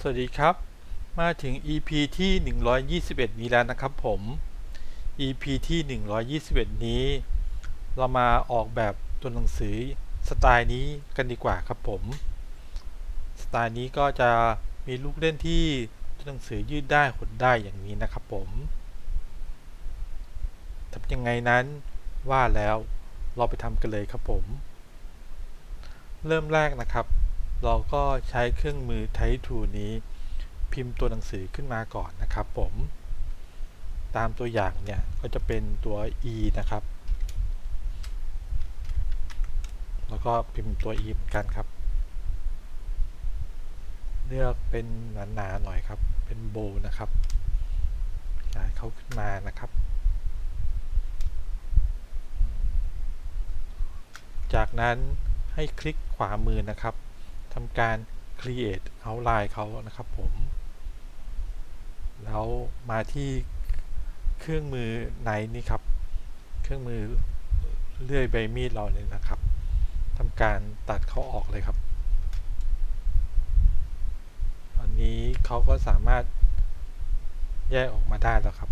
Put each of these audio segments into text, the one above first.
สวัสดีครับมาถึง EP ที่121นี้แล้วนะครับผม EP ที่121นี้เรามาออกแบบตัวหนังสือสไตล์นี้กันดีกว่าครับผมสไตล์นี้ก็จะมีลูกเล่นที่ตัวหนังสือยืดได้หดได้อย่างนี้นะครับผมทำยังไงนั้นว่าแล้วเราไปทำกันเลยครับผมเริ่มแรกนะครับเราก็ใช้เครื่องมือ Type Tool นี้พิมพ์ตัวหนังสือขึ้นมาก่อนนะครับผมตามตัวอย่างเนี่ยก็จะเป็นตัว E นะครับแล้วก็พิมพ์ตัว E เหมือนกันครับเลือกเป็นหนาๆหน่อยครับเป็นโบนะครับขยายเขาขึ้นมานะครับจากนั้นให้คลิกขวามือนะครับทำการ create outline เขานะครับผมแล้วมาที่เครื่องมือไหนนี่ครับเครื่องมือเลื่อยใบมีดเราเนี่ยนะครับทำการตัดเขาออกเลยครับอันนี้เขาก็สามารถแยกออกมาได้แล้วครับ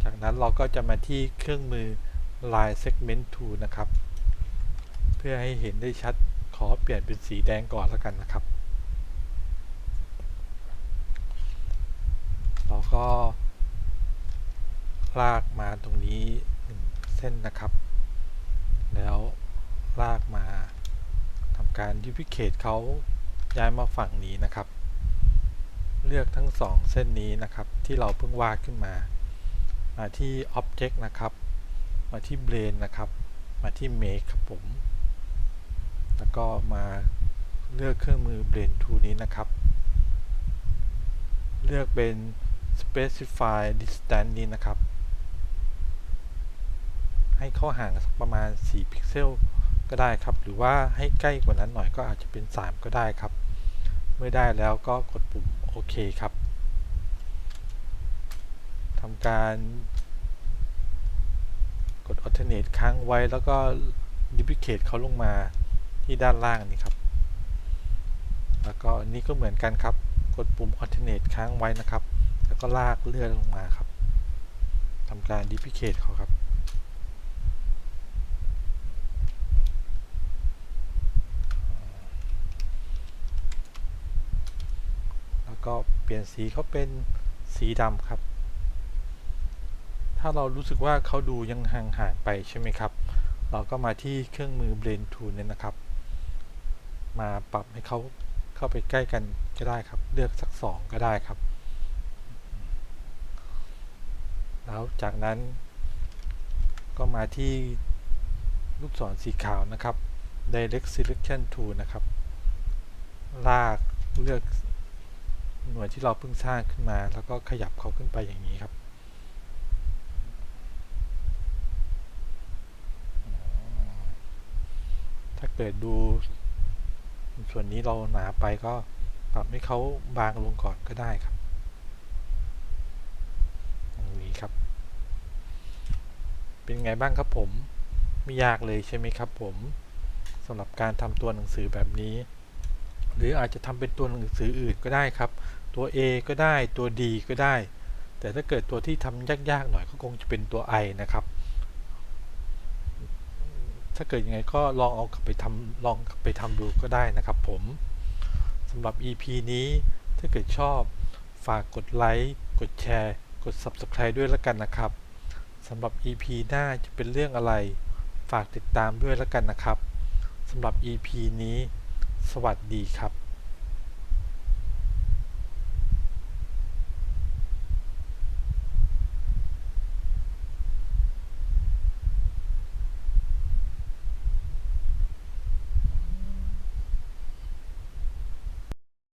จากนั้นเราก็จะมาที่เครื่องมือ Line Segment Tool นะครับเพื่อให้เห็นได้ชัดขอเปลี่ยนเป็นสีแดงก่อนแล้วกันนะครับแล้วก็ลากมาตรงนี้1เส้นนะครับแล้วลากมาทำการ Duplicate เขาย้ายมาฝั่งนี้นะครับเลือกทั้ง2เส้นนี้นะครับที่เราเพิ่งวาดขึ้นมาที่ Object นะครับมาที่ Blend นะครับมาที่ Make ครับผมแล้วก็มาเลือกเครื่องมือ Blend Tool นี้นะครับเลือกเป็น Specify Distance นี้นะครับให้เข้าห่างสักประมาณ4พิกเซลก็ได้ครับหรือว่าให้ใกล้กว่านั้นหน่อยก็อาจจะเป็น3ก็ได้ครับเมื่อได้แล้วก็กดปุ่มโอเคครับทำการกด Alternate ค้างไว้แล้วก็ Duplicate เขาลงมาที่ด้านล่างนี่ครับแล้วก็นี่ก็เหมือนกันครับกดปุ่ม Alternate ค้างไว้นะครับแล้วก็ลากเลื่อนลงมาครับทำการ Duplicate เขาครับแล้วก็เปลี่ยนสีเขาเป็นสีดำครับถ้าเรารู้สึกว่าเขาดูยังห่างๆไปใช่ไหมครับเราก็มาที่เครื่องมือ Blend Tool เนี่ยนะครับมาปรับให้เขาเข้าไปใกล้กันก็ได้ครับเลือกสัก2ก็ได้ครับแล้วจากนั้นก็มาที่ลูกศรสีขาวนะครับ Direct Selection Tool นะครับลากเลือกหน่วยที่เราเพิ่งสร้างขึ้นมาแล้วก็ขยับเขาขึ้นไปอย่างนี้ครับถ้าเกิดดูส่วนนี้เราหนาไปก็ปรับให้เขาบางลงก่อนก็ได้ครับอย่างนี้ครับเป็นไงบ้างครับผมไม่ยากเลยใช่ไหมครับผมสำหรับการทำตัวหนังสือแบบนี้หรืออาจจะทำเป็นตัวหนังสืออื่นก็ได้ครับตัว A ก็ได้ตัว D ก็ได้แต่ถ้าเกิดตัวที่ทำยากๆหน่อยก็คงจะเป็นตัว I นะครับถ้าเกิดยังไงก็ลองเอากลับไปทำดูก็ได้นะครับผมสำหรับ EP นี้ถ้าเกิดชอบฝากกดไลค์กดแชร์กด Subscribe ด้วยแล้วกันนะครับสำหรับ EP หน้าจะเป็นเรื่องอะไรฝากติดตามด้วยแล้วกันนะครับสำหรับ EP นี้สวัสดีครับ